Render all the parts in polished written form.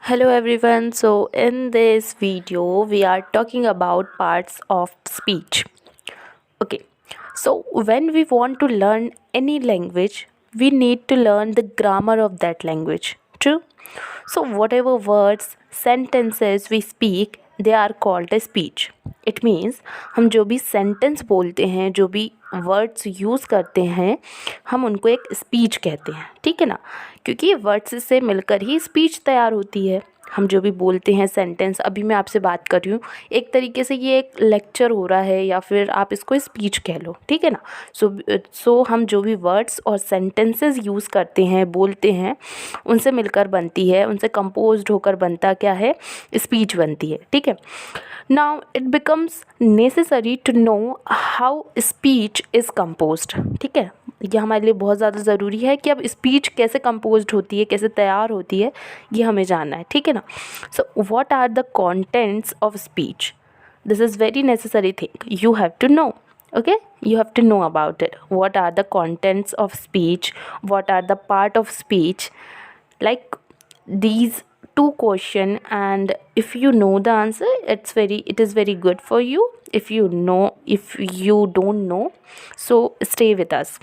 Hello everyone. So in this video we are talking about parts of speech. Okay. So when we want to learn any language, we need to learn the grammar of that language. True? So whatever words, sentences we speak, they are called a speech. It means हम जो भी sentence बोलते हैं, जो भी words use करते हैं, हम उनको एक स्पीच कहते हैं. ठीक है ना, क्योंकि वर्ड्स से मिलकर ही स्पीच तैयार होती है. हम जो भी बोलते हैं सेंटेंस, अभी मैं आपसे बात कर रही हूँ, एक तरीके से ये एक लेक्चर हो रहा है या फिर आप इसको स्पीच कह लो. ठीक है ना. सो हम जो भी वर्ड्स और सेंटेंसेस यूज़ करते हैं, बोलते हैं, उनसे मिलकर बनती है, उनसे कंपोज्ड होकर बनता क्या है, स्पीच बनती है. ठीक है. Now it becomes necessary to know how speech is composed. ठीक है, ये हमारे लिए बहुत ज़्यादा ज़रूरी है कि अब स्पीच कैसे कंपोज्ड होती है, कैसे तैयार होती है, ये हमें जानना है. ठीक है ना. So what are the contents of speech? This is very necessary thing. You have to know. Okay, you have to know about it. What are the contents of speech? What are the part of speech? Like these two question, and if you know the answer, it is very good for you. If you know, if you don't know, so stay with us.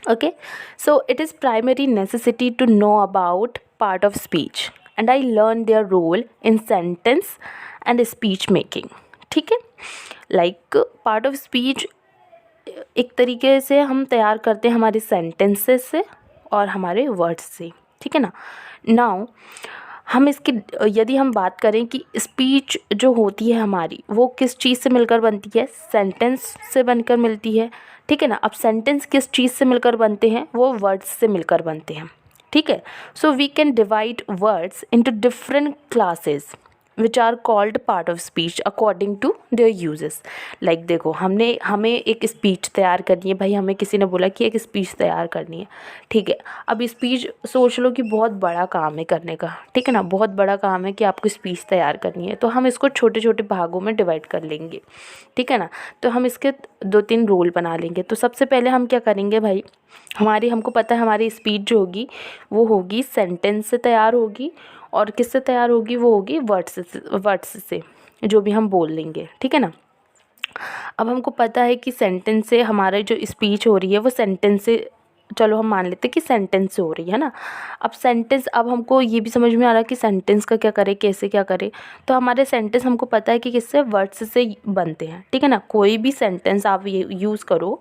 Okay, so it is primary necessity to know about part of speech, and I learned their role in sentence and speech making. ठीक है. Like part of speech एक तरीके से हम तैयार करते हैं हमारे सेंटेंसेस से और हमारे वर्ड्स से. ठीक है ना. नाउ हम इसकी यदि हम बात करें कि स्पीच जो होती है हमारी, वो किस चीज़ से मिलकर बनती है, सेंटेंस से बनकर मिलती है. ठीक है ना. अब सेंटेंस किस चीज़ से मिलकर बनते हैं, वो वर्ड्स से मिलकर बनते हैं. ठीक है. So we can divide words into different classes which are called part of speech according to their uses. Like देखो, हमें एक स्पीच तैयार करनी है. भाई हमें किसी ने बोला कि एक स्पीच तैयार करनी है. ठीक है. अब स्पीच सोच लो कि बहुत बड़ा काम है करने का. ठीक है ना, बहुत बड़ा काम है कि आपको स्पीच तैयार करनी है, तो हम इसको छोटे छोटे भागों में डिवाइड कर लेंगे. ठीक है ना. तो हम इसके 2-3 रोल बना लेंगे. तो सबसे पहले हम क्या करेंगे भाई, हमको पता है हमारी स्पीच जो होगी वो होगी सेंटेंस से तैयार होगी. और किससे तैयार होगी, वो होगी वर्ड्स से जो भी हम बोल लेंगे. ठीक है ना. अब हमको पता है कि सेंटेंस से हमारा जो स्पीच हो रही है वो सेंटेंस से, चलो हम मान लेते हैं कि सेंटेंस से हो रही है ना. अब सेंटेंस, अब हमको ये भी समझ में आ रहा है कि सेंटेंस का क्या करें, कैसे क्या करें. तो हमारे सेंटेंस हमको पता है कि किससे, वर्ड्स से बनते हैं. ठीक है ना. कोई भी सेंटेंस आप ये यूज़ करो,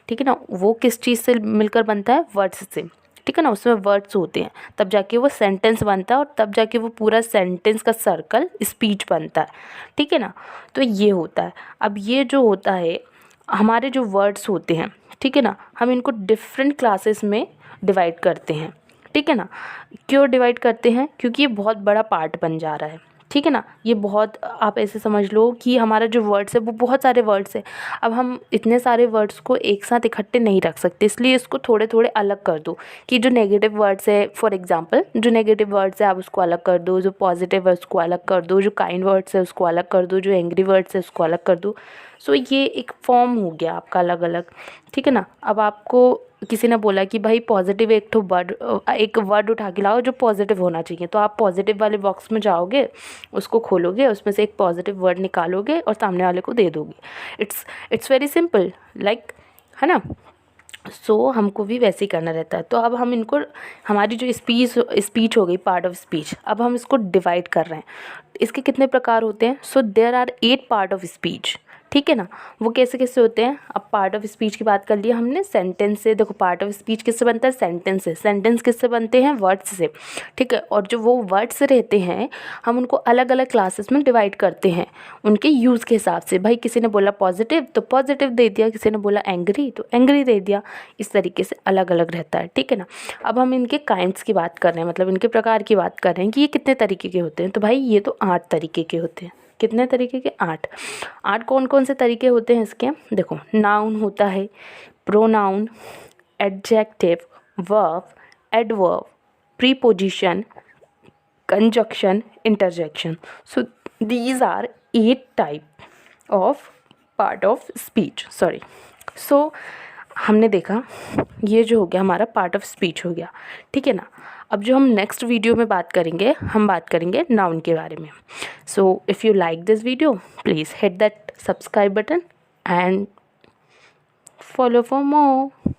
ठीक है ना, वो किस चीज़ से मिलकर बनता है, वर्ड्स से. ठीक है ना. उसमें वर्ड्स होते हैं, तब जाके वो सेंटेंस बनता है, और तब जाके वो पूरा सेंटेंस का सर्कल स्पीच बनता है. ठीक है ना. तो ये होता है. अब ये जो होता है, हमारे जो वर्ड्स होते हैं, ठीक है ना, हम इनको डिफरेंट क्लासेस में डिवाइड करते हैं. ठीक है ना. क्यों डिवाइड करते हैं, क्योंकि ये बहुत बड़ा पार्ट बन जा रहा है. ठीक है ना. ये बहुत, आप ऐसे समझ लो कि हमारा जो वर्ड्स है वो बहुत सारे वर्ड्स है. अब हम इतने सारे वर्ड्स को एक साथ इकट्ठे नहीं रख सकते, इसलिए इसको थोड़े थोड़े अलग कर दो. कि जो नेगेटिव वर्ड्स है, फॉर एग्जांपल जो नेगेटिव वर्ड्स है आप उसको अलग कर दो, जो पॉजिटिव है उसको अलग कर दो, जो काइंड वर्ड्स है उसको अलग कर दो, जो एंग्री वर्ड्स है उसको अलग कर दो. सो ये एक फॉर्म हो गया आपका अलग अलग. ठीक है ना. अब आपको किसी ने बोला कि भाई पॉजिटिव एक वर्ड उठा के लाओ जो पॉजिटिव होना चाहिए, तो आप पॉजिटिव वाले बॉक्स में जाओगे, उसको खोलोगे, उसमें से एक पॉजिटिव वर्ड निकालोगे और सामने वाले को दे दोगे. इट्स वेरी सिंपल, लाइक, है ना. सो हमको भी वैसे ही करना रहता है. तो अब हम इनको, हमारी जो स्पीच हो गई, पार्ट ऑफ स्पीच, अब हम इसको डिवाइड कर रहे हैं. इसके कितने प्रकार होते हैं? So there are 8 part of speech. ठीक है ना. वो कैसे कैसे होते हैं? अब पार्ट ऑफ स्पीच की बात कर लिया हमने, सेंटेंस से. देखो पार्ट ऑफ स्पीच किससे बनता है, सेंटेंस से. सेंटेंस किससे बनते हैं, वर्ड्स से. ठीक है. और जो वो वर्ड्स रहते हैं, हम उनको अलग अलग क्लासेस में डिवाइड करते हैं उनके यूज़ के हिसाब से. भाई किसी ने बोला पॉजिटिव तो पॉजिटिव दे दिया, किसी ने बोला एंग्री तो एंग्री दे दिया. इस तरीके से अलग अलग रहता है. ठीक है ना. अब हम इनके काइंड्स की बात कर रहे हैं, मतलब इनके प्रकार की बात कर रहे हैं कि ये कितने तरीके के होते हैं. तो भाई ये तो 8 तरीके के होते हैं. कितने तरीके के? 8 कौन कौन से तरीके होते हैं इसके? देखो, नाउन होता है, pronoun, adjective, verb, adverb, preposition, conjunction, interjection. So these are 8 type of part of speech. Sorry. So हमने देखा ये जो हो गया हमारा पार्ट ऑफ स्पीच हो गया. ठीक है ना. अब जो हम नेक्स्ट वीडियो में बात करेंगे, हम बात करेंगे नाउन के बारे में. So if you like this video, please hit that subscribe button and follow for more.